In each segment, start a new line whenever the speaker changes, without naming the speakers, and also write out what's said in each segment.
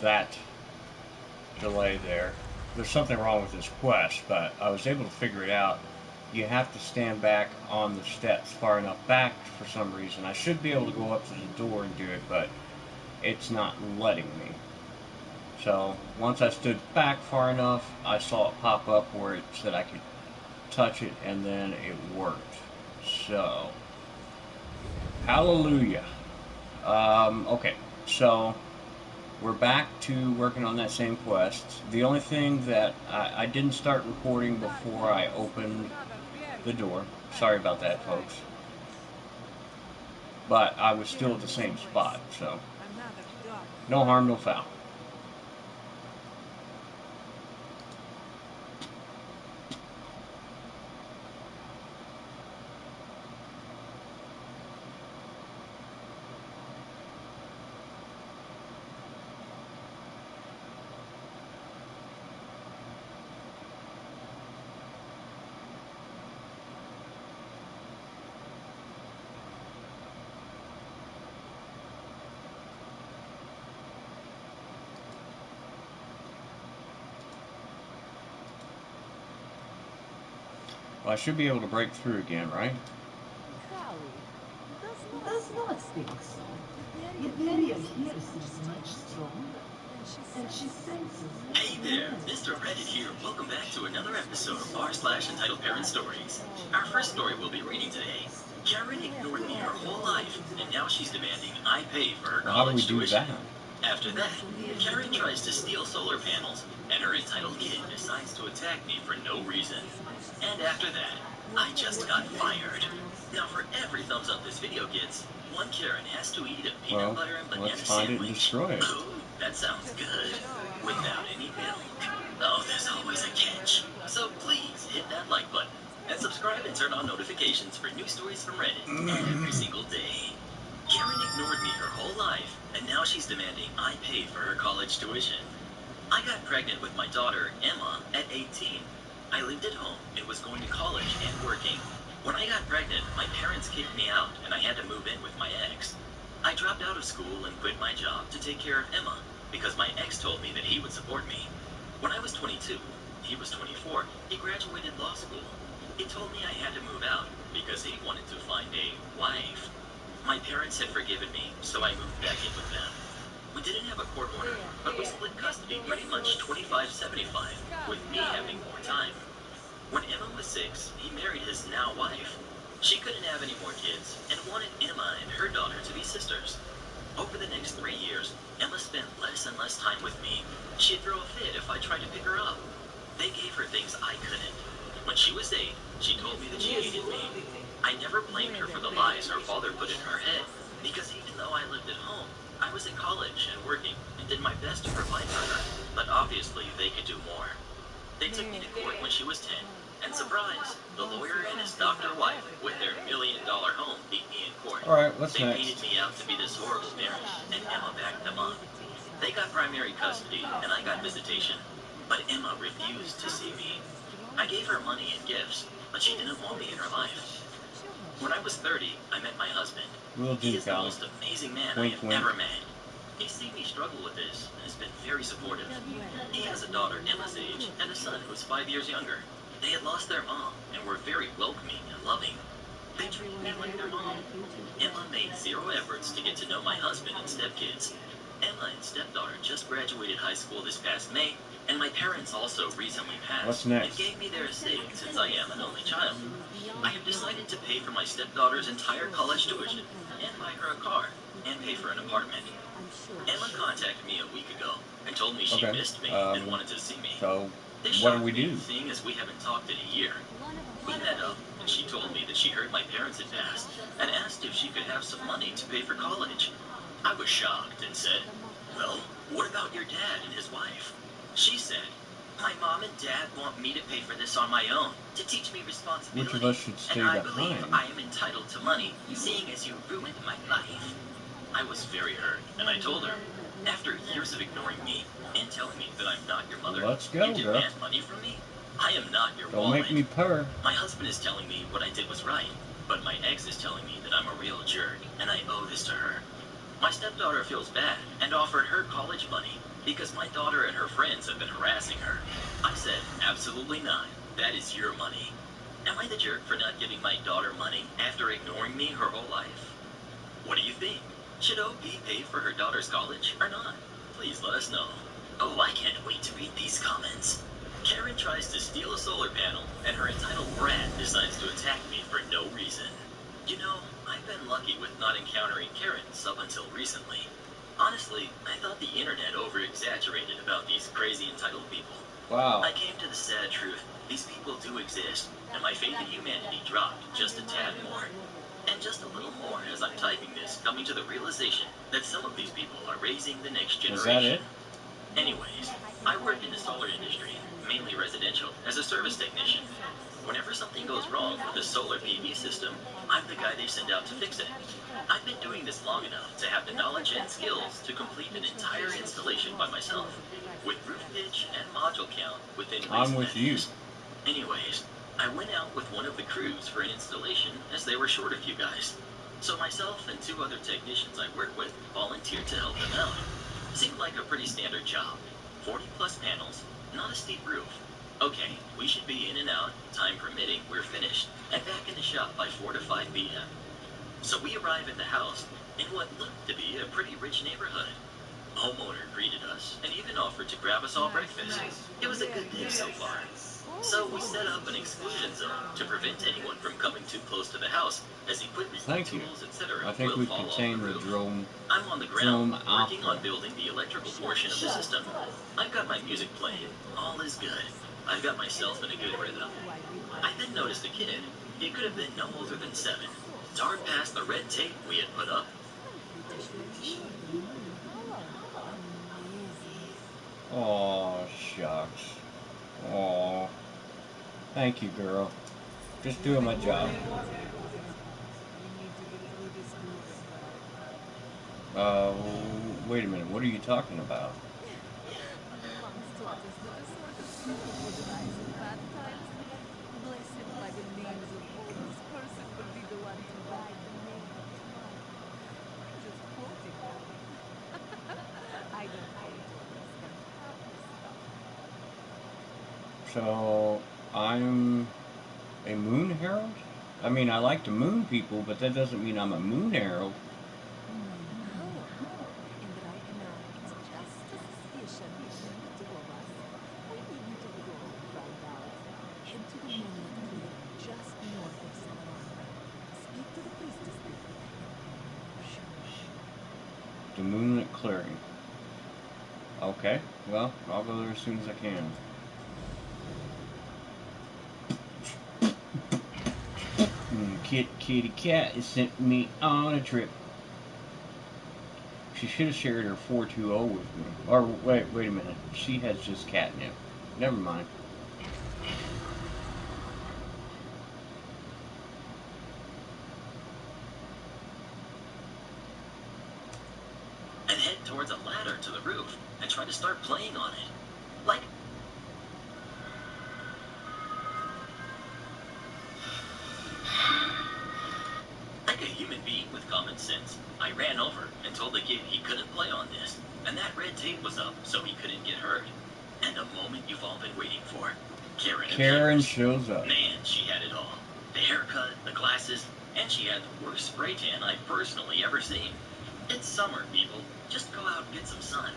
that delay there. There's something wrong with this quest, but I was able to figure it out. You have to stand back on the steps far enough back for some reason. I should be able to go up to the door and do it, but it's not letting me. So once I stood back far enough, I saw it pop up where it said I could touch it, and then it worked. So, hallelujah. Okay, so we're back to working on that same quest. The only thing that I didn't start recording before I opened the door. Sorry about that, folks. But I was still at the same spot, so no harm, no foul. Well, I should be able to break through again, right?
Does not think so. Iberia here seems much stronger, and she senses.
Hey there, Mr. Reddit here. Welcome back to another episode of r/entitled Parent Stories. Our first story we'll be reading today. Karen ignored me her whole life, and now she's demanding I pay for her college tuition. After that, Karen tries to steal solar panels, and her entitled kid decides to attack me for no reason. And after that, I just got fired. Now for every thumbs up this video gets, one Karen has to eat a peanut butter and banana sandwich. Ooh, that sounds good. Without any milk. Oh, there's always a catch. So please hit that like button and subscribe and turn on notifications for new stories from Reddit every single day. Karen ignored me her whole life, and now she's demanding I pay for her college tuition. I got pregnant with my daughter, Emma, at 18. I lived at home and was going to college and working. When I got pregnant, my parents kicked me out and I had to move in with my ex. I dropped out of school and quit my job to take care of Emma because my ex told me that he would support me. When I was 22, he was 24, he graduated law school. He told me I had to move out because he wanted to find a wife. My parents had forgiven me, so I moved back in with them. We didn't have a court order, but we split custody pretty much 25-75, with me having more time. When Emma was 6, he married his now wife. She couldn't have any more kids and wanted Emma and her daughter to be sisters. Over the next 3 years, Emma spent less and less time with me. She'd throw a fit if I tried to pick her up. They gave her things I couldn't. When she was 8, she told me that she hated me. I never blamed her for the lies her father put in her head, because even though I lived at home, I was in college and working and did my best to provide for her, but obviously they could do more. They took me to court when she was 10, and surprise, the lawyer and his doctor wife with their $1 million home beat me in court.
Alright, what's
They
next?
painted me out to be this horrible marriage, and Emma backed them up. They got primary custody, and I got visitation, but Emma refused to see me. I gave her money and gifts, but she didn't want me in her life. When I was 30, I met my husband. He is the most amazing man I have ever met. He's seen me struggle with this and has been very supportive. He has a daughter Emma's age and a son who's 5 years younger. They had lost their mom and were very welcoming and loving. They treated me like their mom. Emma made zero efforts to get to know my husband and stepkids. Emma and stepdaughter just graduated high school this past May, and my parents also recently passed and gave me their estate since I am an only child. I have decided to pay for my stepdaughter's entire college tuition and buy her a car and pay for an apartment. Emma contacted me a week ago and told me she missed me and wanted to see me.
So,
This
what do
shocked
we
me,
do?
seeing as we haven't talked in a year. We met up, and she told me that she heard my parents had passed and asked if she could have some money to pay for college. I was shocked and said, well, what about your dad and his wife? She said, my mom and dad want me to pay for this on my own, to teach me responsibility.
Which of us should stay
and I
behind?
believe I am entitled to money, seeing as you ruined my life. I was very hurt, and I told her, after years of ignoring me and telling me that I'm not your mother,
Let's go,
you
girl.
demand money from me? I am not your
Don't
wallet.
make me purr.
My husband is telling me what I did was right, but my ex is telling me that I'm a real jerk, and I owe this to her. My stepdaughter feels bad and offered her college money, because my daughter and her friends have been harassing her. I said, absolutely not. That is your money. Am I the jerk for not giving my daughter money after ignoring me her whole life? What do you think? Should OP pay for her daughter's college or not? Please let us know. Oh, I can't wait to read these comments. Karen tries to steal a solar panel, and her entitled brat decides to attack me for no reason. You know, I've been lucky with not encountering Karens up until recently. Honestly, I thought the internet over-exaggerated about these crazy entitled people.
Wow.
I came to the sad truth. These people do exist, and my faith in humanity dropped just a tad more. And just a little more as I'm typing this, coming to the realization that some of these people are raising the next generation.
Is that it?
Anyways, I work in the solar industry, mainly residential, as a service technician. Whenever something goes wrong with the solar PV system, I'm the guy they send out to fix it. I've been doing this long enough to have the knowledge and skills to complete an entire installation by myself, with roof pitch and module count within reason.
I'm with you.
Anyways, I went out with one of the crews for an installation as they were short a few guys. So myself and 2 other technicians I work with volunteered to help them out. Seemed like a pretty standard job. 40 plus panels, not a steep roof. Okay, we should be in and out, time permitting, we're finished, and back in the shop by 4 to 5 p.m. So we arrive at the house in what looked to be a pretty rich neighborhood. Homeowner greeted us and even offered to grab us all breakfast. It was a good day so far. So we set up an exclusion zone to prevent anyone from coming too close to the house, as equipment,
Thank you.
tools, etc.
I think
will
we've
fall off
contained
the
the
roof.
drone.
I'm on the ground,
Drone
working on
opera.
building the electrical portion of the system. I've got my music playing. All is good. I've got myself in a good rhythm. I then noticed a kid. He could have been no older than 7. Darted past the red tape we had put up.
Oh, shucks. Oh. Thank you, girl. Just doing my job. Wait a minute. What are you talking about? So, I'm a moon herald? I mean, I like to moon people, but that doesn't mean I'm a moon herald. The Moonlit Clearing. Okay, well, I'll go there as soon as I can. Kitty Cat has sent me on a trip. She should have shared her 420 with me. Or, wait a minute. She has just catnip. Never mind.
And head towards a ladder to the roof and try to start playing on it. Like a human being with common sense, I ran over and told the kid he couldn't play on this, and that red tape was up so he couldn't get hurt. And the moment you've all been waiting for, Karen
shows up.
Man, she had it all. The haircut, the glasses, and she had the worst spray tan I've personally ever seen. It's summer, people. Just go out and get some sun.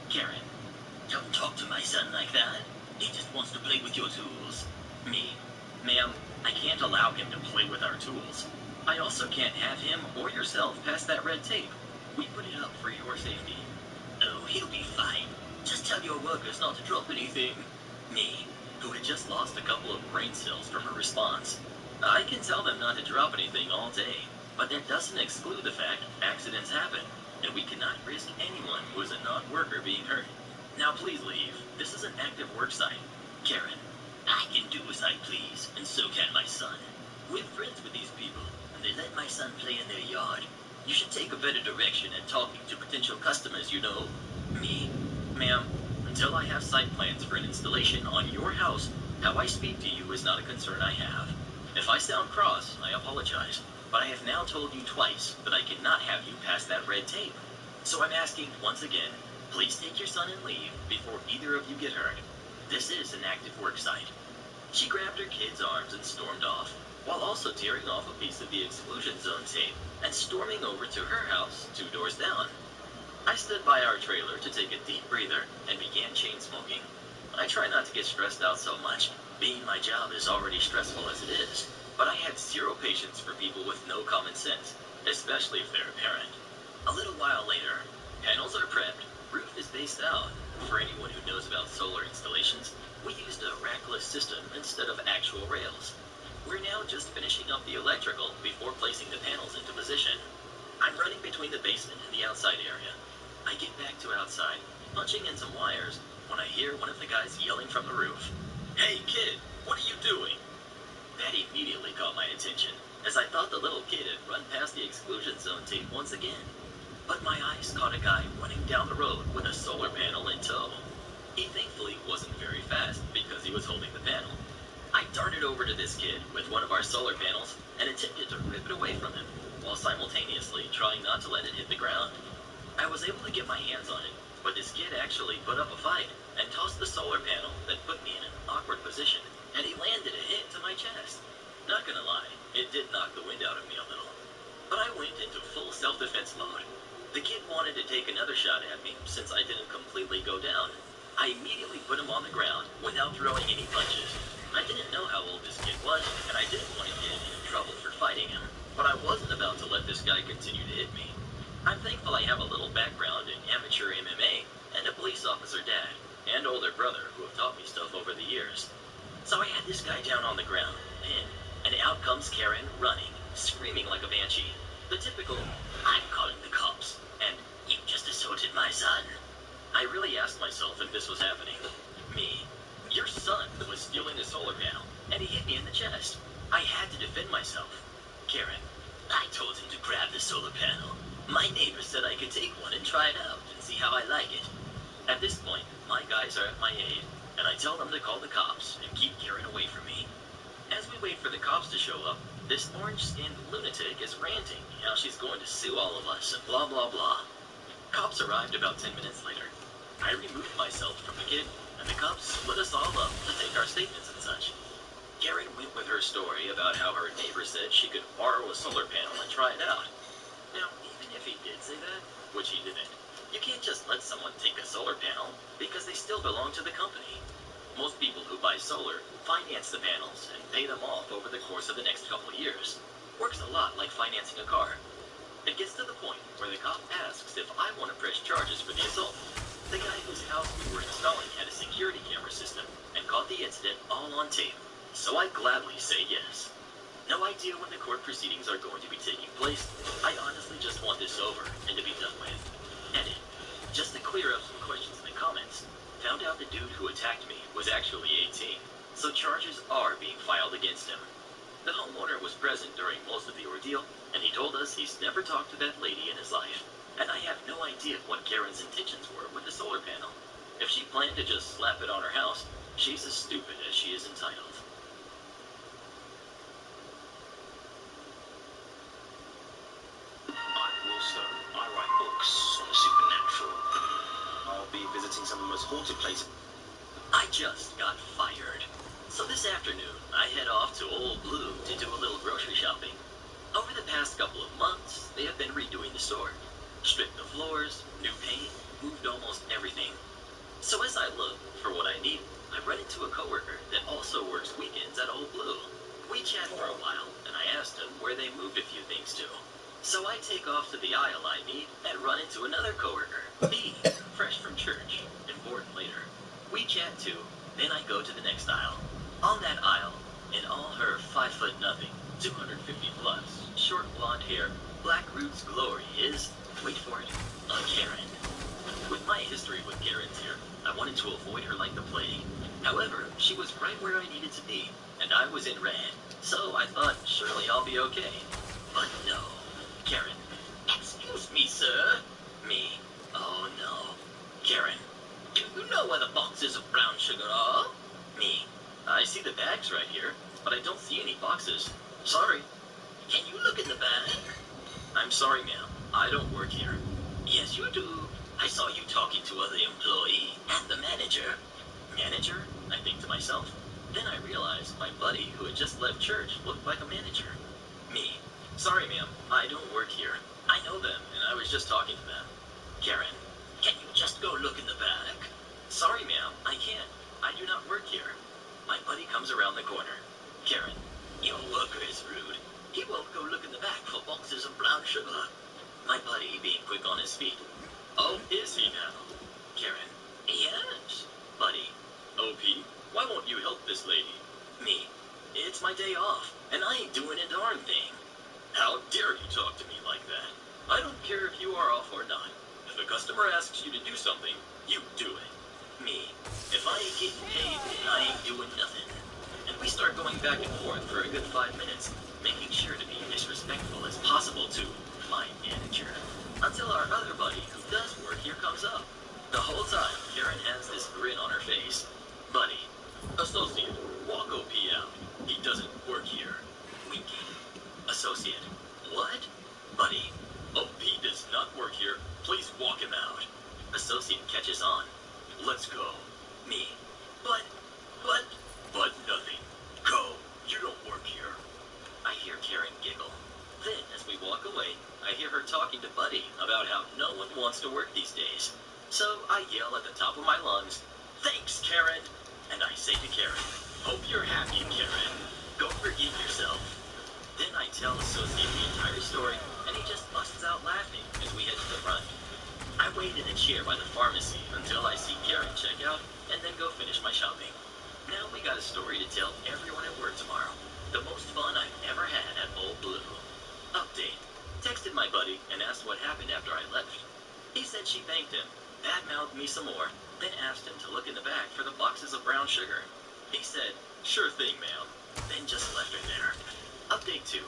Karen, don't talk to my son like that. He just wants to play with your tools. Me, ma'am, I can't allow him to play with our tools. I also can't have him or yourself pass that red tape. We put it up for your safety. Oh, he'll be fine. Just tell your workers not to drop anything. Me, who had just lost a couple of brain cells from her response. I can tell them not to drop anything all day, but that doesn't exclude the fact accidents happen, and we cannot risk anyone who is a non-worker being hurt. Now please leave. This is an active work site. Karen, I can do as I please, and so can my son. We're friends with these people, and they let my son play in their yard. You should take a better direction at talking to potential customers, you know. Me, ma'am, until I have site plans for an installation on your house, how I speak to you is not a concern I have. If I sound cross, I apologize, but I have now told you twice that I cannot have you pass that red tape. So I'm asking once again, Please take your son and leave before either of you get hurt. This is an active work site. She grabbed her kid's arms and stormed off, while also tearing off a piece of the exclusion zone tape and storming over to her house 2 doors down. I stood by our trailer to take a deep breather and began chain smoking. I try not to get stressed out so much, being my job is already stressful as it is, but I had zero patience for people with no common sense, especially if they're a parent. A little while later, panels are prepped, roof is based out. For anyone who knows about solar installations, we used a rackless system instead of actual rails. We're now just finishing up the electrical before placing the panels into position. I'm running between the basement and the outside area. I get back to outside, punching in some wires, when I hear one of the guys yelling from the roof, "Hey kid, what are you doing?" That immediately caught my attention, as I thought the little kid had run past the exclusion zone tape once again. But my eyes caught a guy running down the road with a solar panel in tow. He thankfully wasn't very fast because he was holding the panel. I darted over to this kid with one of our solar panels and attempted to rip it away from him, while simultaneously trying not to let it hit the ground. I was able to get my hands on it, but this kid actually put up a fight and tossed the solar panel that put me in an awkward position, and he landed a hit to my chest. Not gonna lie, it did knock the wind out of me a little. But I went into full self-defense mode. The kid wanted to take another shot at me since I didn't completely go down. I immediately put him on the ground without throwing any punches. I didn't know how old this kid was, and I didn't want to get him in trouble for fighting him, but I wasn't about to let this guy continue to hit me. I'm thankful I have a little background in amateur MMA and a police officer dad and older brother who have taught me stuff over the years. So I had this guy down on the ground, and out comes Karen running, screaming like a banshee. The typical, "I'm calling the cops," and "You just assaulted my son." I really asked myself if this was happening. Me. Your son was stealing a solar panel, and he hit me in the chest. I had to defend myself. Karen. I told him to grab the solar panel. My neighbor said I could take one and try it out and see how I like it. At this point, my guys are at my aid, and I tell them to call the cops and keep Karen away from me. As we wait for the cops to show up, this orange-skinned lunatic is ranting how she's going to sue all of us and blah blah blah. Cops arrived about 10 minutes later. I removed myself from the kid, and the cops split us all up to take our statements and such. Karen went with her story about how her neighbor said she could borrow a solar panel and try it out. Now, even if he did say that, which he didn't, you can't just let someone take a solar panel because they still belong to the company. Most people who buy solar finance the panels and pay them off over the course of the next couple of years. Works a lot like financing a car. It gets to the point where the cop asks if I want to press charges for the assault. The guy whose house we were installing had a security camera system and caught the incident all on tape, so I gladly say yes. No idea when the court proceedings are going to be taking place. I honestly just want this over and to be done with. Edit. Just to clear up some questions in the comments, found out the dude who attacked me was actually 18, so charges are being filed against him. The homeowner was present during most of the ordeal, and he told us he's never talked to that lady in his life. And I have no idea what Karen's intentions were with the solar panel. If she planned to just slap it on her house, she's as stupid as she is entitled.
I'm Wilson. I write books on the supernatural. I'll be visiting some of the most haunted places.
I just got fired. So this afternoon, I head off to Old Blue to do a little grocery shopping. Over the past couple of months, they have been redoing the store. Stripped the floors, new paint, moved almost everything. So as I look for what I need, I run into a coworker that also works weekends at Old Blue. We chat for a while, and I asked him where they moved a few things to. So I take off to the aisle I need and run into another coworker, B, fresh from church, important later. We chat too, then I go to the next aisle. On that aisle, in all her 5'0", 250 plus, short blonde hair, black roots glory is, wait for it, a Karen. With my history with Karens here, I wanted to avoid her like the plague. However, she was right where I needed to be, and I was in red, so I thought surely I'll be okay. But no. Karen. Excuse me, sir. Me. Oh no. Karen. Do you know where the boxes of brown sugar are? Me. I see the bags right here, but I don't see any boxes. Sorry. Can you look in the bag? I'm sorry, ma'am. I don't work here. Yes, you do. I saw you talking to other employee and the manager. Manager? I think to myself. Then I realized my buddy who had just left church looked like a manager. Me. Sorry, ma'am. I don't work here. I know them, and I was just talking to them. Karen, can you just go look in the back? Sorry, ma'am. I can't. I do not work here. My buddy comes around the corner. Karen, your worker is rude. He won't go look in the back for boxes of brown sugar. My buddy being quick on his feet. Oh, is he now? Karen, yes. Buddy, OP, why won't you help this lady? Me, it's my day off, and I ain't doing a darn thing. How dare you talk to me like that? I don't care if you are off or not. If a customer asks you to do something, you do it. Me, if I ain't getting paid, I ain't doing nothing. And we start going back and forth for a good 5 minutes, making sure to be disrespectful as possible to my manager. Until our other buddy who does work here comes up. The whole time, Karen has this grin on her face. Buddy, associate, walk OP out. He doesn't work here. Winky. Associate, what? Buddy, OP does not work here. Please walk him out. Associate catches on. Let's go. Me. But nothing. Go. You don't work here. I hear Karen giggle. Then, as we walk away, I hear her talking to Buddy about how no one wants to work these days. So I yell at the top of my lungs, "Thanks, Karen!" And I say to Karen, "Hope you're happy, Karen. Go forgive yourself." Then I tell Associate the entire story, and he just busts out laughing as we head to the front. I wait in a chair by the pharmacy until I see Karen check out, and then go finish my shopping. Now we got a story to tell everyone at work tomorrow. The most fun I've ever had at Old Blue. Update. Texted my buddy and asked what happened after I left. He said she thanked him, badmouthed me some more, then asked him to look in the back for the boxes of brown sugar. He said, "Sure thing, ma'am," then just left her there. Update 2.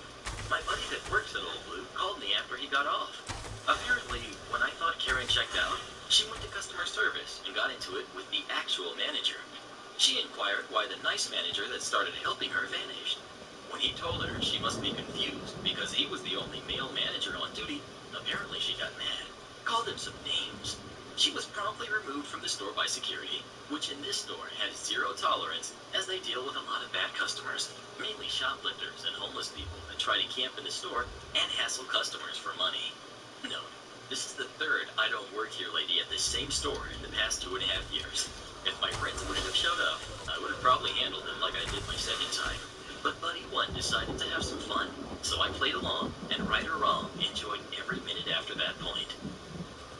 My buddy that works at Old Blue called me after he got off. Apparently, when I thought Karen checked out, she went to customer service and got into it with the actual manager. She inquired why the nice manager that started helping her vanished. When he told her, she must be confused because he was the only male manager on duty. Apparently she got mad, called him some names. She was promptly removed from the store by security, which in this store has zero tolerance as they deal with a lot of bad customers, mainly shoplifters and homeless people that try to camp in the store and hassle customers for money. Note, this is the third I don't work here lady at this same store in the past 2.5 years. If my friends wouldn't have showed up, I would have probably handled them like I did my second time. But Buddy 1 decided to have some fun, so I played along, and right or wrong, enjoyed every minute after that point.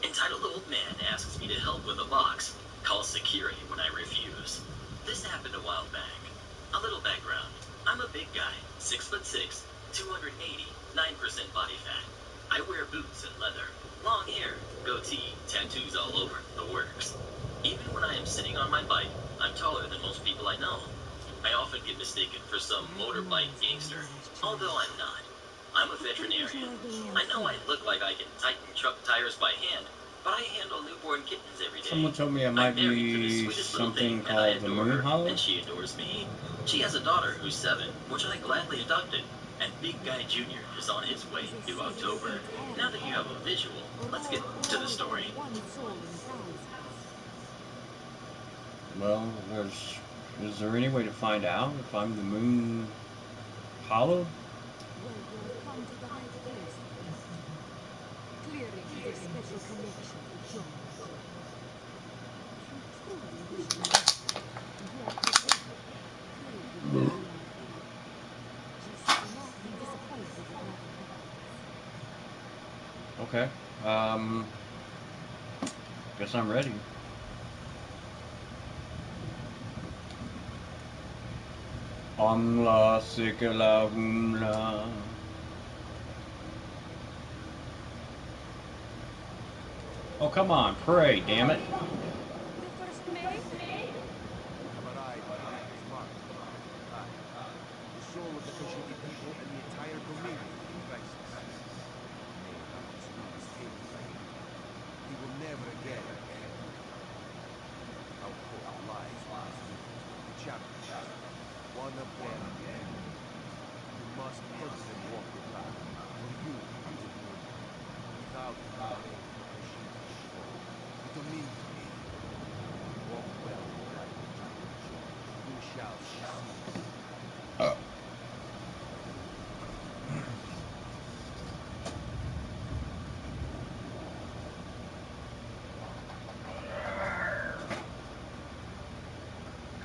Entitled Old Man asks me to help with a box, calls security when I refuse. This happened a while back. A little background. I'm a big guy, 6'6", 280, 9% body fat. I wear boots and leather, long hair, goatee, tattoos all over, the works. Even when I am sitting on my bike, I'm taller than most people I know. I often get mistaken for some motorbike gangster, although I'm not. I'm a veterinarian. I know I look like I can tighten truck tires by hand, but I handle newborn kittens every day.
Someone told me I might be something called the Moon Hollow.
And she adores me. She has a daughter who's 7, which I gladly adopted. And Big Guy Jr. is on his way due October. Now that you have a visual, let's get to the story.
Well, is there any way to find out if I'm the Moon Hollow? Okay. Guess I'm ready. Amla sikala humla. Oh, come on, pray, damn it.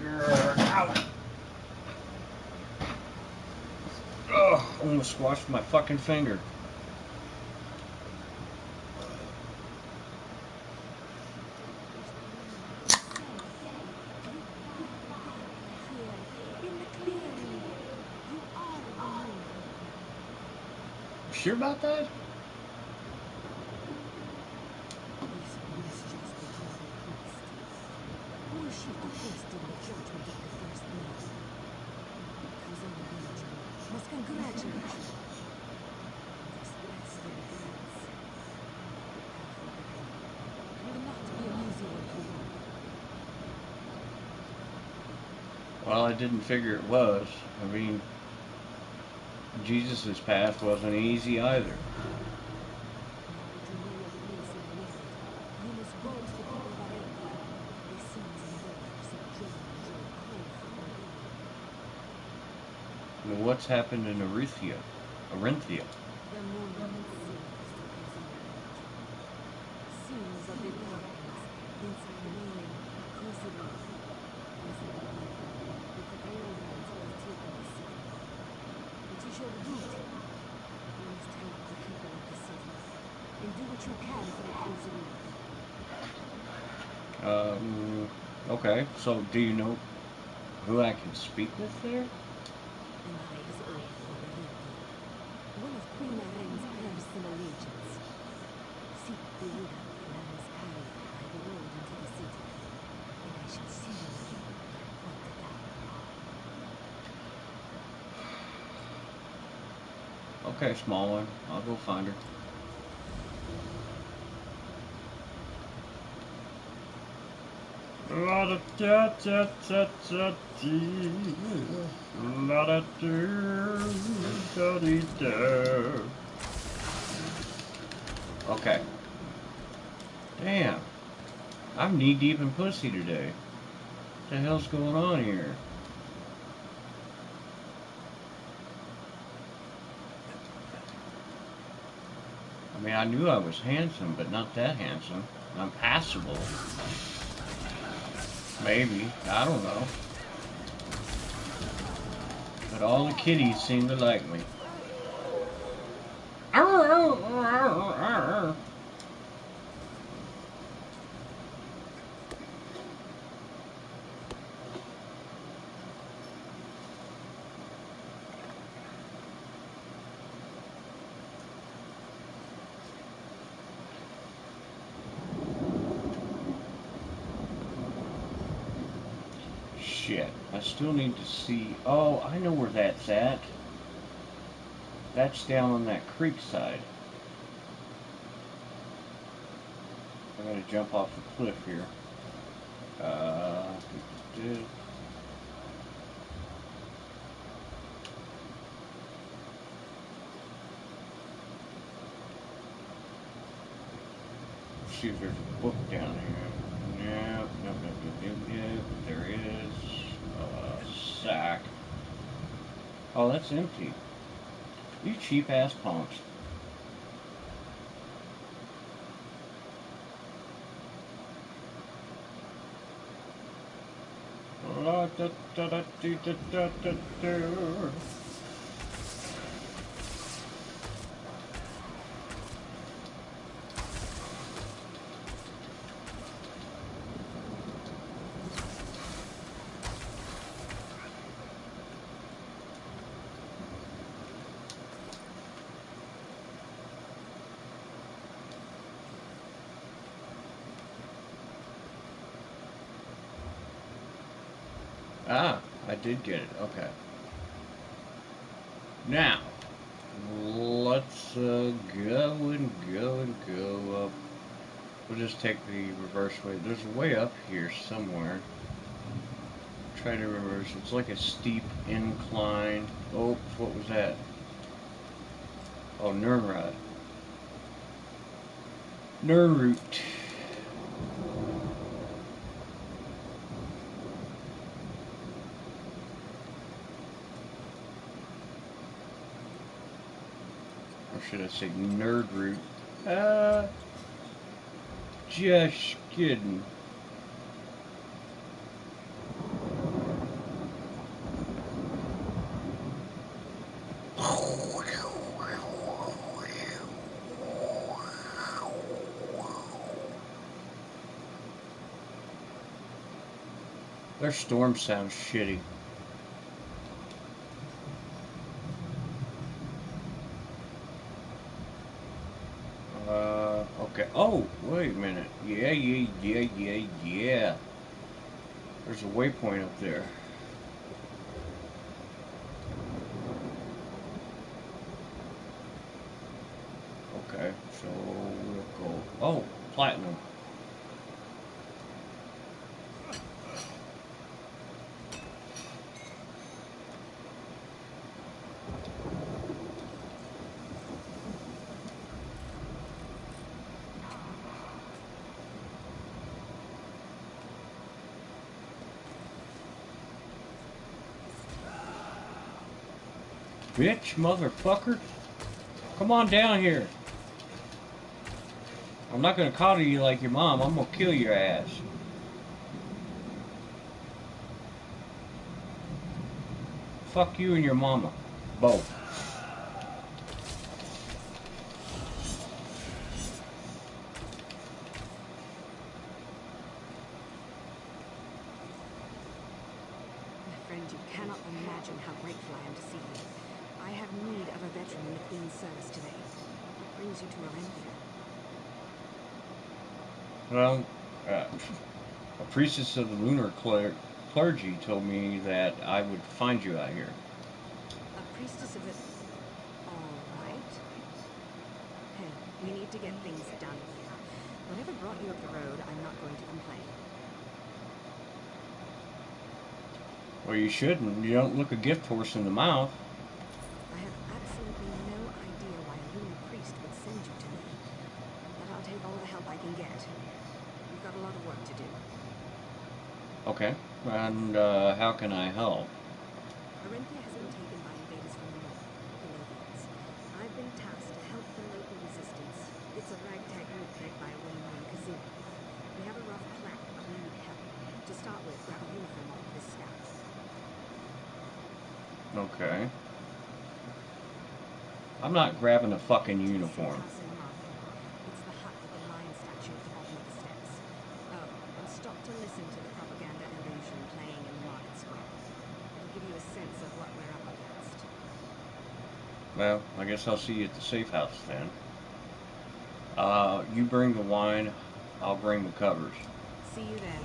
Ow! Ugh, almost squashed my fucking finger. Sure about that? Well, I didn't figure it was. I mean, Jesus' path wasn't easy either. And what's happened in Arinthia? Okay, so do you know who I can speak with there?
One of Queen Narain's personal agents. Seek the Widow Namaskari by the road into the city, and I shall see you again at Pointe d'Arc.
Okay, small one. I'll go find her. Okay. Damn. I'm knee deep in pussy today. What the hell's going on here? I mean, I knew I was handsome, but not that handsome. I'm passable. Maybe. I don't know. But all the kitties seem to like me. Shit. I still need to see... Oh, I know where that's at. That's down on that creek side. I gotta jump off the cliff here. See if there's a book down here. Nope, nope, nope, nope, nope, nope. There is a sack. Oh, that's empty. You cheap ass punks. Ah, I did get it. Okay. Now, let's go and go up. We'll just take the reverse way. There's a way up here somewhere. Try to reverse. It's like a steep incline. Oh, what was that? Oh, Nirnroot. Nirnroot. Or should I say Nerdroot? Just kidding. Their storm sounds shitty. Okay. Oh, wait a minute. Yeah. There's a waypoint up there. Okay, so we'll go. Oh, platinum. Bitch, motherfucker. Come on down here. I'm not gonna coddle you like your mom. I'm gonna kill your ass. Fuck you and your mama. Both.
My friend, you cannot imagine how grateful I am to see you. I have need of a veteran in the Queen's service today. What brings you to Orenthia?
Well, a priestess of the lunar clergy told me that I would find you out here.
A priestess of it. All right. Hey, we need to get things done here. Whatever brought you up the road, I'm not going to complain.
Well, you shouldn't. You don't look a gift horse in the mouth.
I have absolutely no idea why a lunar priest would send you to me. But I'll take all the help I can get. We've got a lot of work to do.
Okay. And how can I help?
Orenthia has been taken by invaders from the north, Colovians. I've been tasked to help the local resistance. It's a ragtag group led by a woman named Kazuma. We have a rough plan, but we need help. To start with, grab a uniform off of this scout.
Okay. I'm not grabbing a fucking uniform.
It's the hut with the lion statue at the bottom of the steps. Oh, and stop to listen to the propaganda illusion playing in the market square. It'll give you a sense of what we're up against.
Well, I guess I'll see you at the safe house then. You bring the wine, I'll bring the covers.
See you then.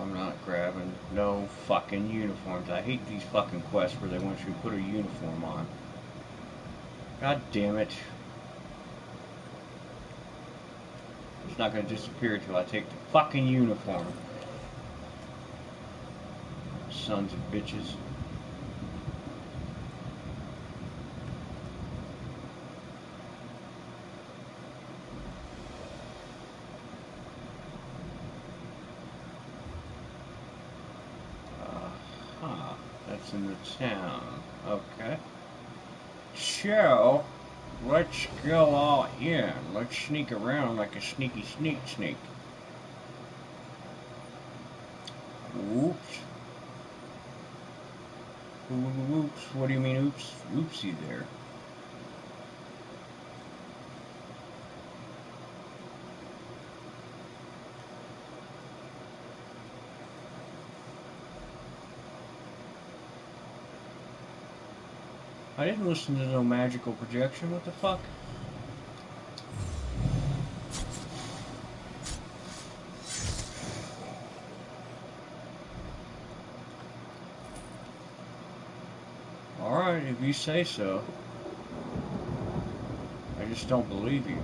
I'm not grabbing no fucking uniforms. I hate these fucking quests where they want you to put a uniform on. God damn it. It's not gonna disappear till I take the fucking uniform. Sons of bitches. That's in the town. Okay. So, let's go all in. Let's sneak around like a sneaky sneak. Oops. Oops. What do you mean oops? Oopsie there. I didn't listen to no magical projection. What the fuck? Alright, if you say so. I just don't believe you.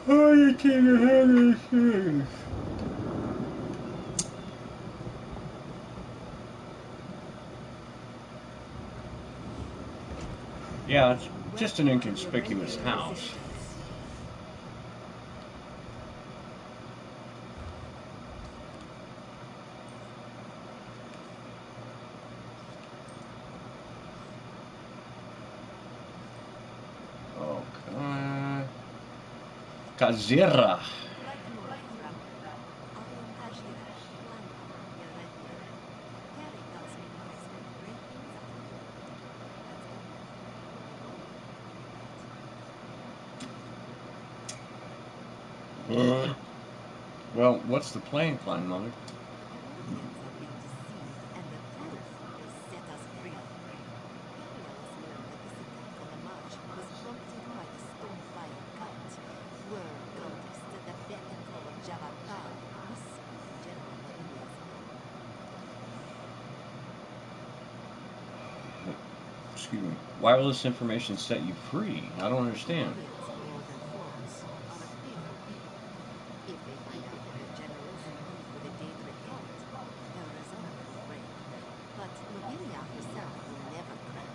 Oh, you take a heavy thing. Yeah, it's just an inconspicuous house. Kazira.
Like North Raptor, Arian Tajira, Blanco, Yaretna. Harry tells me to expect great things out of you. That's good. We'll go with that.
Well, what's the plan, Klein Mother?
The Corinthians have been deceived, and the truth will set us free. Gabriel has learned that this attack on the march was prompted by the Stonefire cult, word cultists at the beck and call of Javatar whispered in General Lavinia's ear.
Excuse me. Why will this information set you free? I don't understand.
Corinthians, northern force, are a fearful people. If they find out that their generals in league with the Daedric cult, their resolve will break. But Lavinia herself will never crack.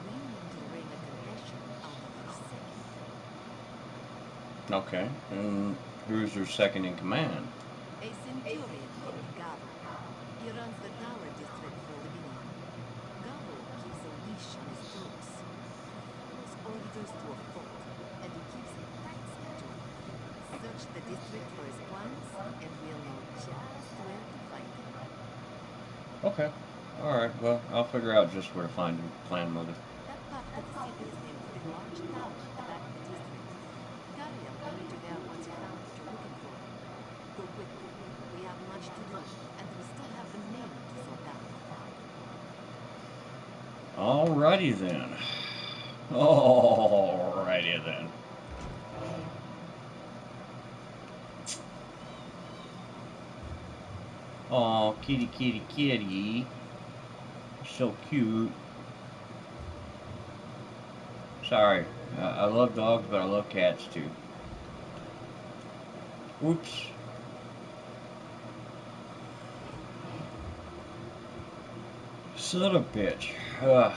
We need to wring a confession out of her second.
Okay. And who's your second in command?
A centurion named Gavo. He runs the tower district for Lavinia. Gavo keeps a leash on his troops. Follows orders to a fault, and he keeps a tight schedule. Search the district for his plans, and we'll know just where to find him.
Okay. Alright, well, I'll figure out just where to find him, Clan Mother.
That part of the city is named for a large tower at the back of the district. Gariel will meet you there once you found what you're looking for. Go quickly. We have much to do, and we still have the name to sort out.
Alrighty then. Alrighty then. Aw, kitty, kitty, kitty. So cute. Sorry, I love dogs, but I love cats too. Oops. Son of a bitch. Ugh.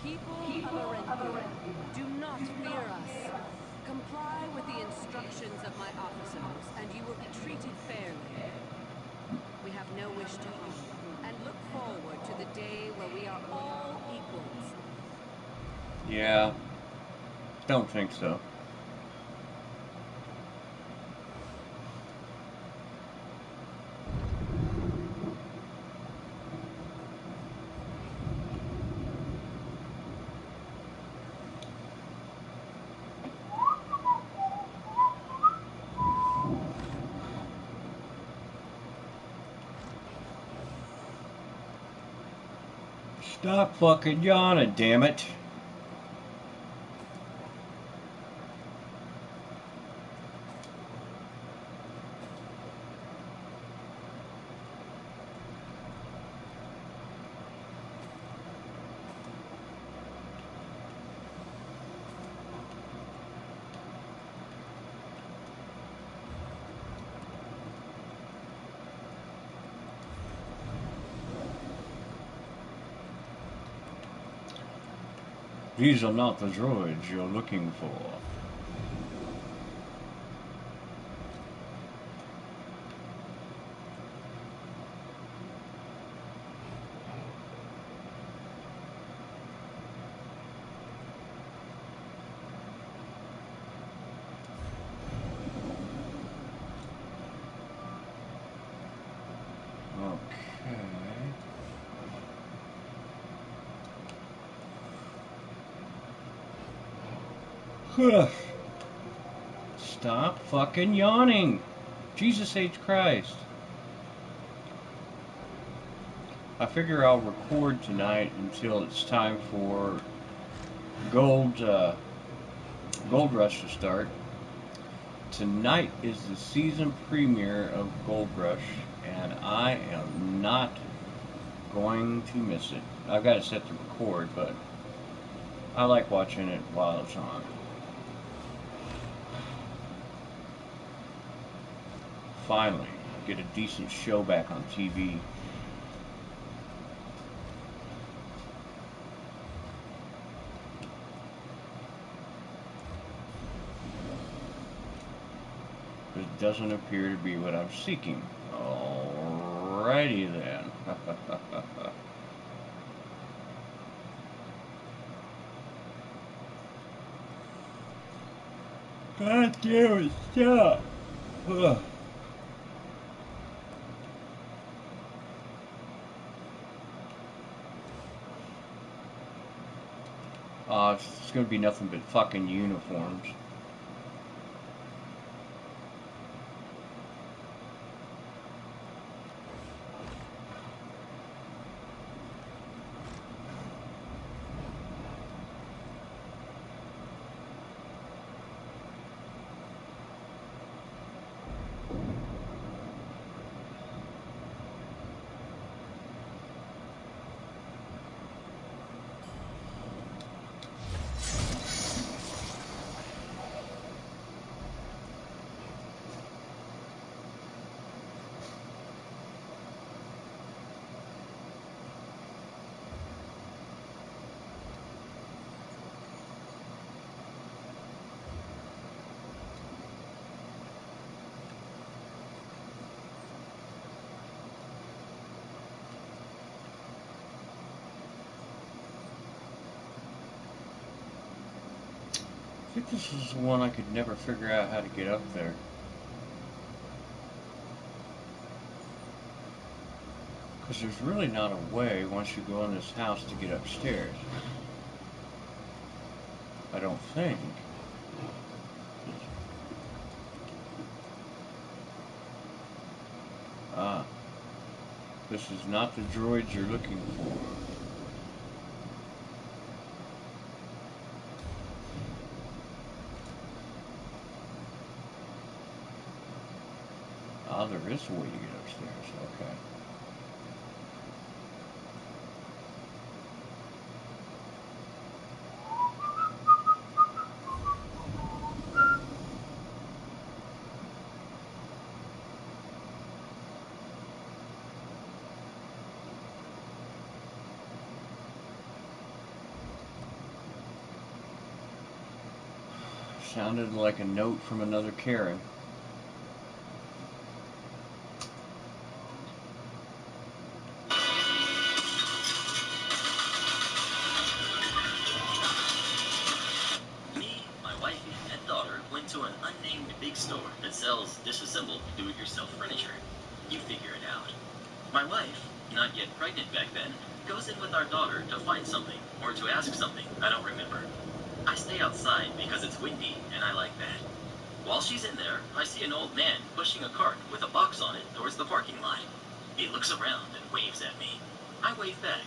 People of Arenthia, do not fear us. Comply with the instructions of my officers, and you will be treated fairly. We have no wish to harm you, and look forward to the day where we are all equals.
Yeah. Don't think so. Stop fucking yawning, damn it. These are not the droids you're looking for. Okay. Stop fucking yawning. Jesus H. Christ. I figure I'll record tonight until it's time for Gold Rush to start. Tonight is the season premiere of Gold Rush, and I am not going to miss it. I've got it set to record, but I like watching it while it's on. Finally, get a decent show back on TV. It doesn't appear to be what I'm seeking. Alright. Alrighty then. God damn it, stop. Ugh. It's gonna be nothing but fucking uniforms. I think this is the one I could never figure out how to get up there. Because there's really not a way once you go in this house to get upstairs. I don't think. Ah. This is not the droids you're looking for. Ah, there is a way to get upstairs. Okay. Sounded like a note from another Karen.
Me, my wifey, and daughter went to an unnamed big store that sells disassembled do-it-yourself furniture. You figure it out. My wife, not yet pregnant back then, goes in with our daughter to find something, or to ask something, I don't remember. I stay outside because it's windy, and I like that. While she's in there, I see an old man pushing a cart with a box on it towards the parking lot. He looks around and waves at me. I wave back.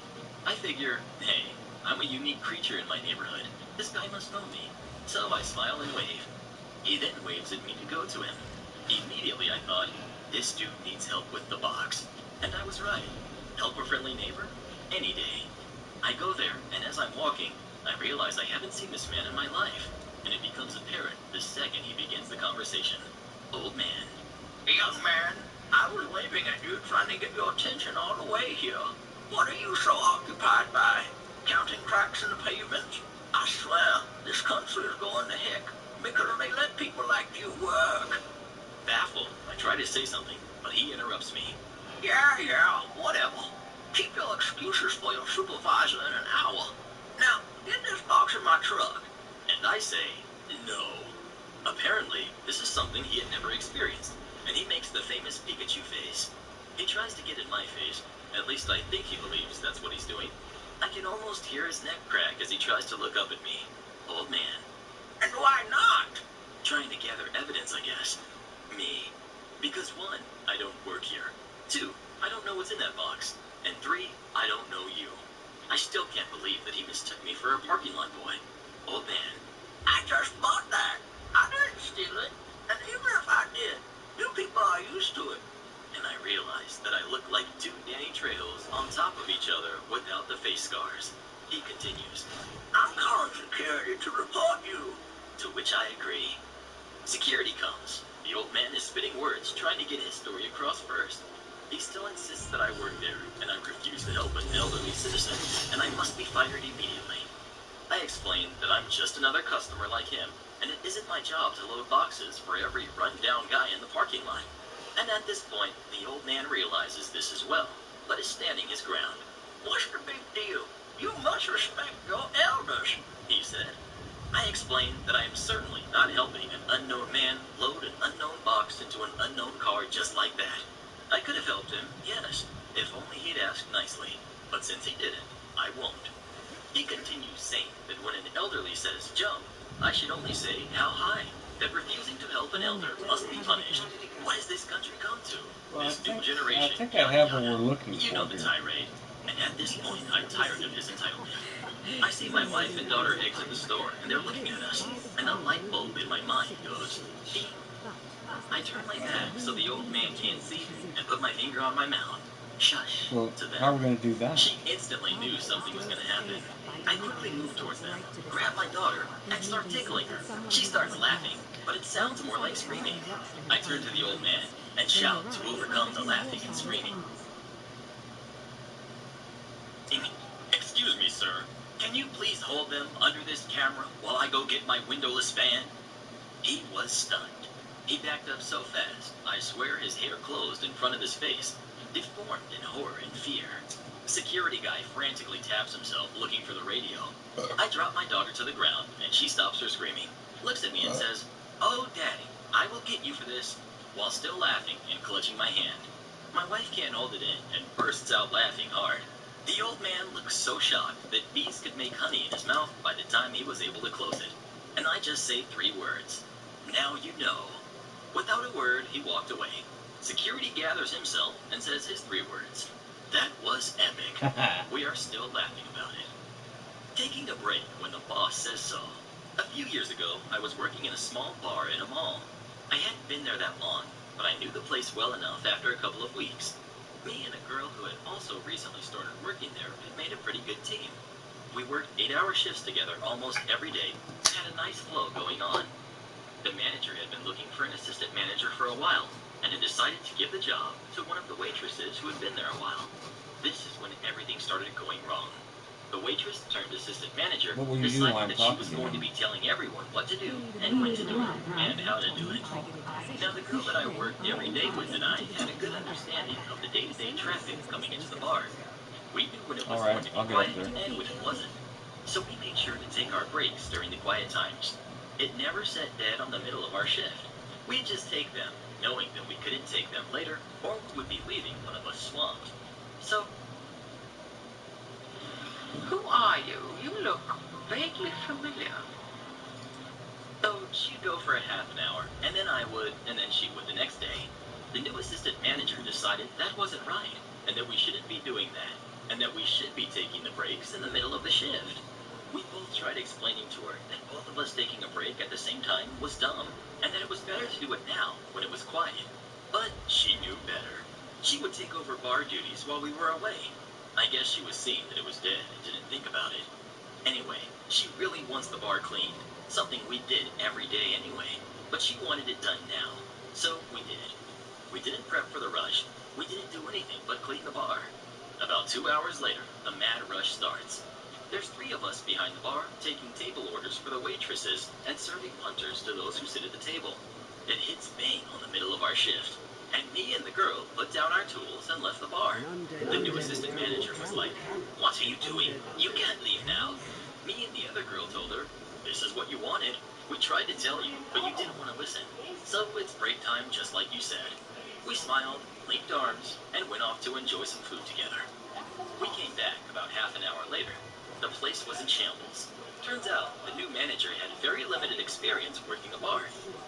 I figure, hey, I'm a unique creature in my neighborhood. This guy must know me. So I smile and wave. He then waves at me to go to him. Immediately I thought, this dude needs help with the box. And I was right. Help a friendly neighbor? Any day. I go there, and as I'm walking, I realize I haven't seen this man in my life. And it becomes apparent the second he begins the conversation. Old man. Young man, I was waving at you trying to get your attention all the way here. What are you so occupied by? Counting cracks in the pavement? I swear, this country is going to heck because they let people like you work. Baffled, I try to say something, but he interrupts me. Yeah, whatever. Keep your excuses for your supervisor in an hour. Now, get this box in my truck. And I say, no. Apparently, this is something he had never experienced, and he makes the famous Pikachu face. He tries to get in my face, at least I think he believes that's what he's doing. I can almost hear his neck crack as he tries to look up at me. Old man. And why not? Trying to gather evidence, I guess. Me. Because 1, I don't work here. 2, I don't know what's in that box. And 3, I don't know you. I still can't believe that he mistook me for a parking lot boy. Old man. I just bought that. I didn't steal it. And even if I did, you people are used to it. And I realized that I look like 2 Danny Trejos on top of each other without the face scars. He continues. I'm calling security to report you. To which I agree. Security comes. The old man is spitting words, trying to get his story across first. He still insists that I work there, and I refuse to help an elderly citizen, and I must be fired immediately. I explain that I'm just another customer like him, and it isn't my job to load boxes for every run-down guy in the parking lot. And at this point, the old man realizes this as well, but is standing his ground. What's the big deal? You must respect your elders, he said. I explained that I am certainly not helping an unknown man load an unknown box into an unknown car just like that. I could have helped him, yes, if only he'd asked nicely. But since he didn't, I won't. He continues saying that when an elderly says jump, I should only say how high. That refusing to help an elder must be punished. What has this country come to?
Well,
This new
I
generation.
think I have what we're looking
You
for
know the
here.
tirade. And at this point, I'm tired of his entitlement. I see my wife and daughter exit the store, and they're looking at us. And a light bulb in my mind goes, beep. I turn my back so the old man can't see me and put my finger on my mouth. Shush.
Well,
To them.
how are we going to do that?
She instantly knew something was going to happen. I quickly move towards them, grab my daughter, and start tickling her. She starts laughing, but it sounds more like screaming. I turn to the old man and shout to overcome the laughing and screaming. Excuse me, sir. Can you please hold them under this camera while I go get my windowless fan? He was stunned. He backed up so fast, I swear his hair closed in front of his face, deformed in horror and fear. Security guy frantically taps himself, looking for the radio. I drop my daughter to the ground, and she stops her screaming, looks at me and says, "Oh, Daddy, I will get you for this," while still laughing and clutching my hand. My wife can't hold it in and bursts out laughing hard. The old man looks so shocked that bees could make honey in his mouth by the time he was able to close it. And I just say 3 words. Now you know. Without a word, he walked away. Security gathers himself and says his 3 words. That was epic. We are still laughing about it. Taking a break when the boss says so. A few years ago, I was working in a small bar in a mall. I hadn't been there that long, but I knew the place well enough after a couple of weeks. Me and a girl who had also recently started working there had made a pretty good team. We worked 8-hour shifts together almost every day and had a nice flow going on. The manager had been looking for an assistant manager for a while and had decided to give the job to one of the waitresses who had been there a while. This is when everything started going wrong. The waitress turned assistant manager
What will you do while I'm
decided that she
talking
was
to
going
you?
to be telling everyone what to do and when to do it and how to do it. Now, the girl that I worked every day with and I had a good understanding of the day-to-day traffic coming into the bar. We knew when it was
Alright,
going to be
I'll get
quiet
up there.
and when it wasn't. So we made sure to take our breaks during the quiet times. It never sat dead on the middle of our shift. We'd just take them, knowing that we couldn't take them later, or we would be leaving one of us swamped. So, who are you? You look vaguely familiar. So she'd go for a half an hour, and then I would, and then she would the next day. The new assistant manager decided that wasn't right, and that we shouldn't be doing that, and that we should be taking the breaks in the middle of the shift. We both tried explaining to her that both of us taking a break at the same time was dumb, and that it was better to do it now, when it was quiet. But she knew better. She would take over bar duties while we were away. I guess she was seeing that it was dead and didn't think about it. Anyway, she really wants the bar cleaned, something we did every day anyway, but she wanted it done now, so we did. We didn't prep for the rush. We didn't do anything but clean the bar. About 2 hours later, the mad rush starts. There's 3 of us behind the bar, taking table orders for the waitresses and serving punters to those who sit at the table. It hits bang on the middle of our shift, and me and the girl put down our tools and left the bar. The new assistant manager was like, "What are you doing? You can't leave now." Me and the other girl told her, "This is what you wanted. We tried to tell you, but you didn't want to listen. So it's break time just like you said." We smiled, linked arms, and went off to enjoy some food together. We came back about half an hour later. The place was in shambles. Turns out, the new manager had very limited experience working a bar.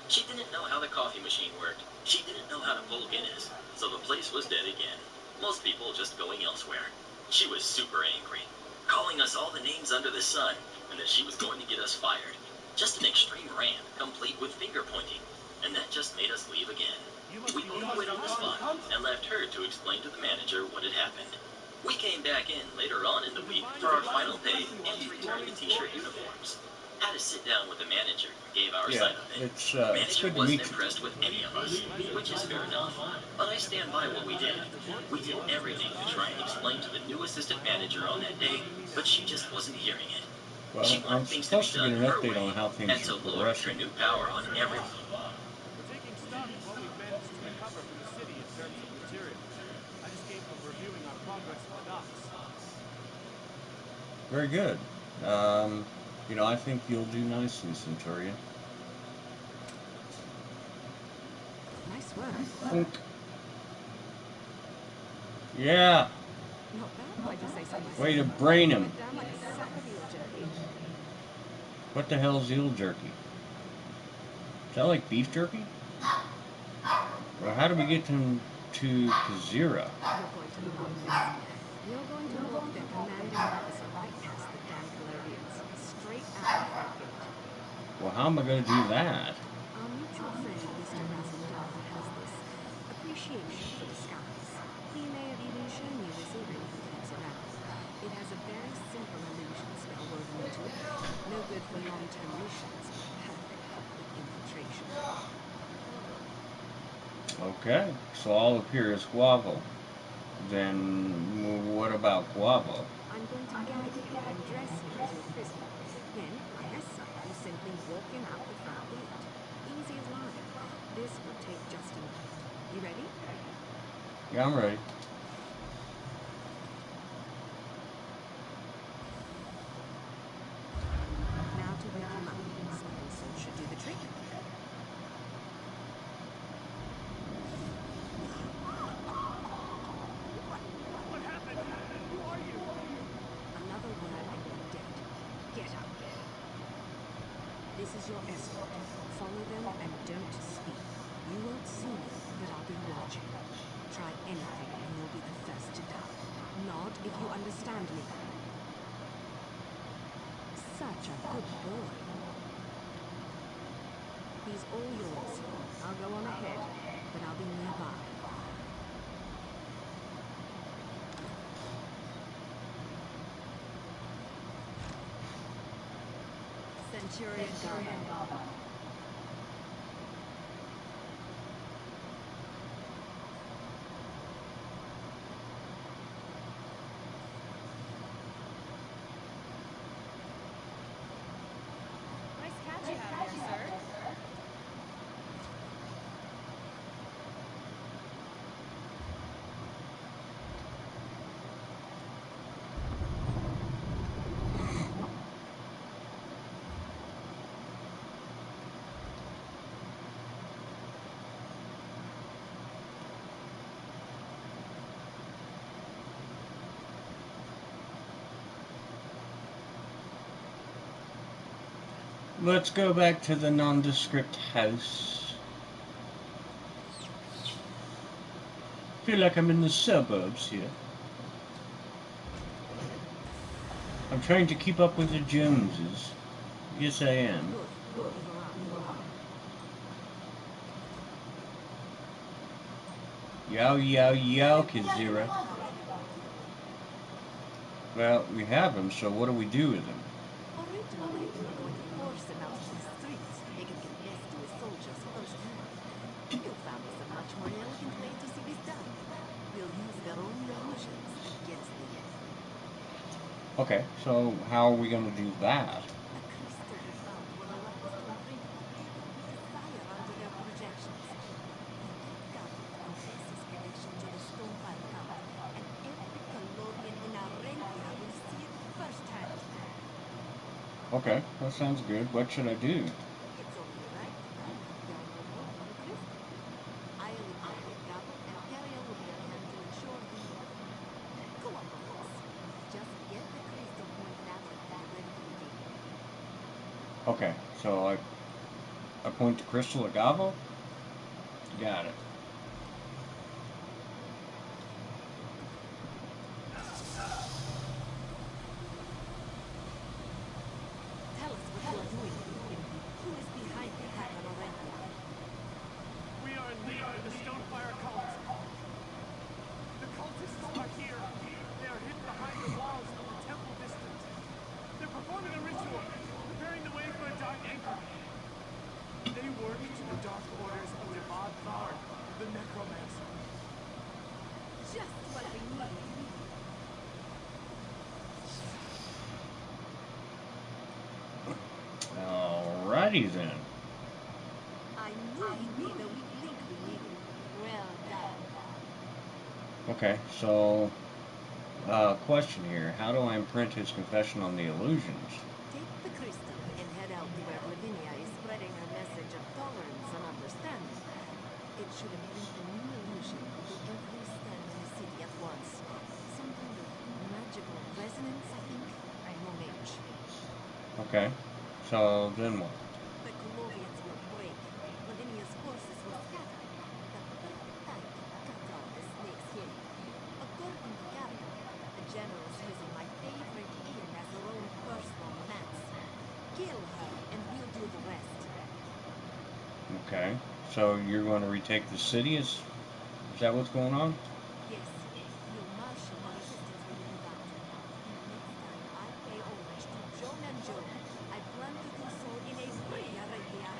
She didn't know how the coffee machine worked. She didn't know how to pull Guinness. So the place was dead again. Most people just going elsewhere. She was super angry, calling us all the names under the sun, and that she was going to get us fired. Just an extreme rant, complete with finger pointing. And that just made us leave again. We both quit on the spot and left her to explain to the manager what had happened. We came back in later on in the week for our final pay and to return the t-shirt uniforms. Had to sit down with the manager and gave our
Yeah,
side of it.
it's
Manager
good to
wasn't
meet you.
impressed with any of us, which is fair enough. But I stand by what we did. We did everything to try and explain to the new assistant manager on that day, but she just wasn't hearing it.
Well,
She
I'm
wanted things to be
supposed to
done
get an
her
update
way,
on how
and
things
to
are
lord her
progressing.
new power on everyone.
We're taking stock of what we've managed to recover from the city.
Very good. You know, I think you'll do nicely, Centurion.
Nice work.
Think. Yeah.
Not bad, if I just say so myself.
Way to brain him.
Went down like a sack of eel jerky.
What the hell's eel jerky? Is that like beef jerky? Well, how do we get to Kazira?
You're going to love this. You're going to walk their commanding officer right past the damn Calorians, straight out the front gate.
Well, how am I going to do that?
Our mutual friend, Mr. Razendar, has this appreciation for the skies. He may have even shown you this earring he keeps around. It has a very simple illusion spell woven into it. No good for long-term missions, but perfect for quick infiltration.
Okay, so I'll appear as Guavo. Then what about Guavo?
I'm going to gag him and dress him as your prisoner. Then, like I said, you simply walk him out the front gate. Easy as lime. This will take just a minute. You ready?
Yeah, I'm ready.
Now to wake him up. Something salt should do the trick.
What happened? Who are you?
Another word and you're dead. Get up. This is your escort. Follow them and don't speak. You won't see me, but I'll be watching. Try anything and you'll be the first to die. Nod if you understand me. Such a good boy. He's all yours. I'll go on ahead, but I'll be nearby. Centurion Garbo.
Nice catch you have there, sir.
Let's go back to the nondescript house. Feel like I'm in the suburbs here. I'm trying to keep up with the Joneses. Yes, I am. Yow, yow, yow, Kazira. Well, we have him, so what do we do with him?
Originally, we were going to force him out into the streets, make him confess to his soldiers firsthand. You'll find us a much more elegant way to see this done. We'll use their own illusions against them.
Okay, so how are we going to do that?
A crystal we found will allow us to imprint the fire under their projections. Garbo confess his connection to the Stonefire cult, and every Calorian in Arendia will see it firsthand.
Okay, that sounds good. What should I do?
It's only right. There are no more from Crystal. I'll interrogate Garbo, and Carriel will be on hand to ensure he cooperates. Just get the crystal pointed at him and ready to begin.
Okay, so I point to Crystal at Gavo? Got it.
Tell us what you're doing. Who is behind the attack on Orendia?
We are in league with the Stonefire cult. The cultists are here. They are hidden behind the walls of the temple district. They're performing a ritual, preparing the way for a dark anchor. They work to the dark orders of Demad Thar, the necromancer.
Just what we need.
Alrighty then.
I knew you'd be the weak link we needed. Well done.
Okay, so Question here. How do I imprint his confession on the illusions?
Take the crystal and head out to where Lavinia is spreading her message of tolerance and understanding. It should imprint the new illusion onto every stem in the city at once. Some kind of magical resonance, I think. I'm no mage.
Okay. So then what?
The Colovians will break. Lavinia's forces will scatter. The perfect time to cut off the snake's head. According to Carrion, the general's using my favorite inn as her own personal manse. Kill her, and we'll do the rest.
Okay. So you're going to retake the city? Is that what's going on?
Yes, you'll marshal the resistance when you move out. And next time I pay homage to Joan and Joe, I plan to do so in a Bria Regia.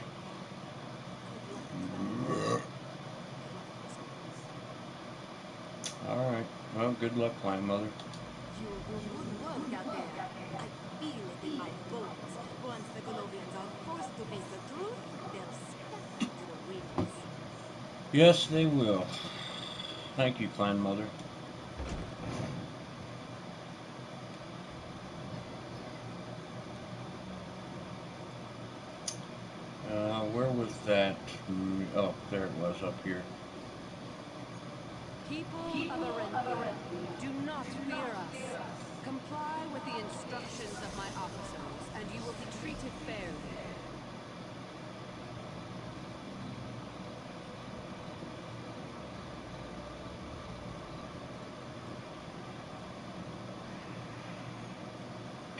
Good luck, Clan. Good luck, Frisco.
All right. Well, good luck, Clan Mother.
You'll do good work out there. I feel it in my bones. Once the Colovians are forced to face the truth, they'll scatter to the winds.
Yes, they will. Thank you, Clan Mother. Where was that? Oh, there it was, up here.
People of Arenthia, do not fear us. Comply with the instructions of my officers, and you will be treated fairly.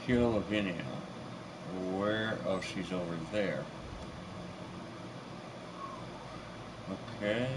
Kill Lavinia. Where? Oh, she's over there. Okay.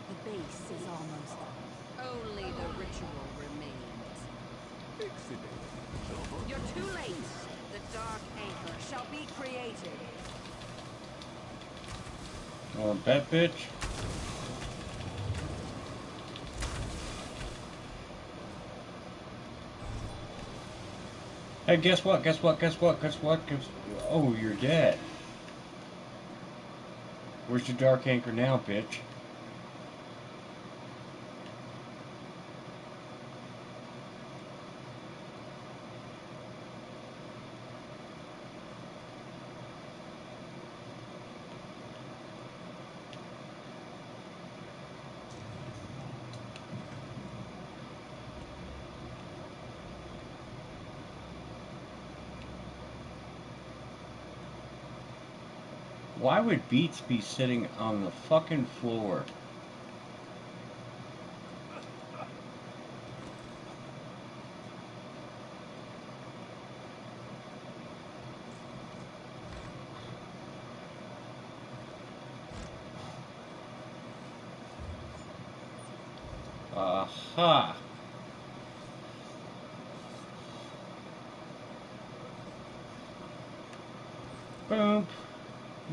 The base is almost done.
Only the ritual remains. You're too late. The Dark Anchor shall be created.
Want that bitch? Hey, guess what? Guess what? Guess what? Guess what? Oh, you're dead. Where's your Dark Anchor now, bitch? Why would Beats be sitting on the fucking floor? Aha! Boom!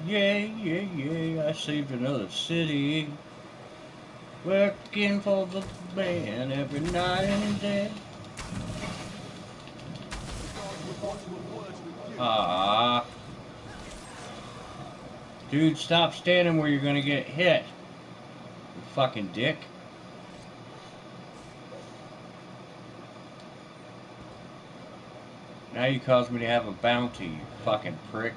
Yay, yay, yay, I saved another city. Working for the band every night and day. Ah. Dude, stop standing where you're gonna get hit. You fucking dick. Now you caused me to have a bounty, you fucking prick.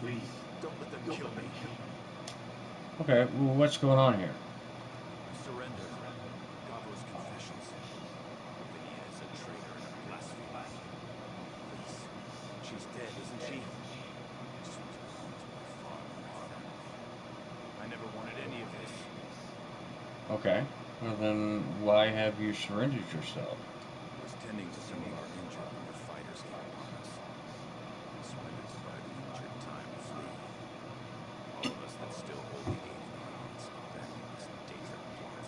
Please, don't let them kill me.
Okay, well, what's going on here?
Surrender. Gavo's confessions. Lavinia is a traitor and a blasphemer. Please. She's dead, isn't she? This was belonged to my father. I never wanted any of this.
Okay, well then why have you surrendered yourself?
I was tending to some of our injured when the fighters came upon us. I surrendered to buy the injured time to flee. All of us that still hold the aid in our hands abandoned this dangerous plot.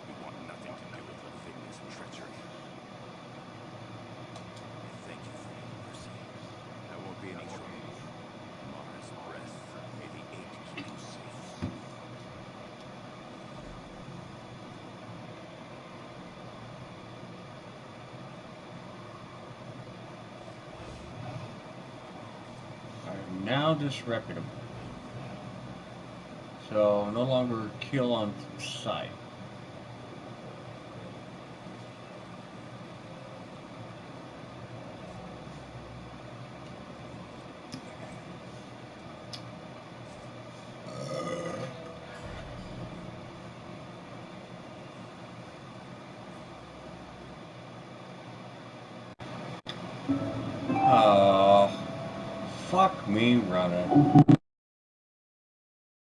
We want nothing to do with Lavinia's treachery. I thank you for your mercy. I won't be any trouble. Mara's breath, may the aid keep you safe.
I am now disreputable. So, no longer kill on sight. Oh, fuck me running.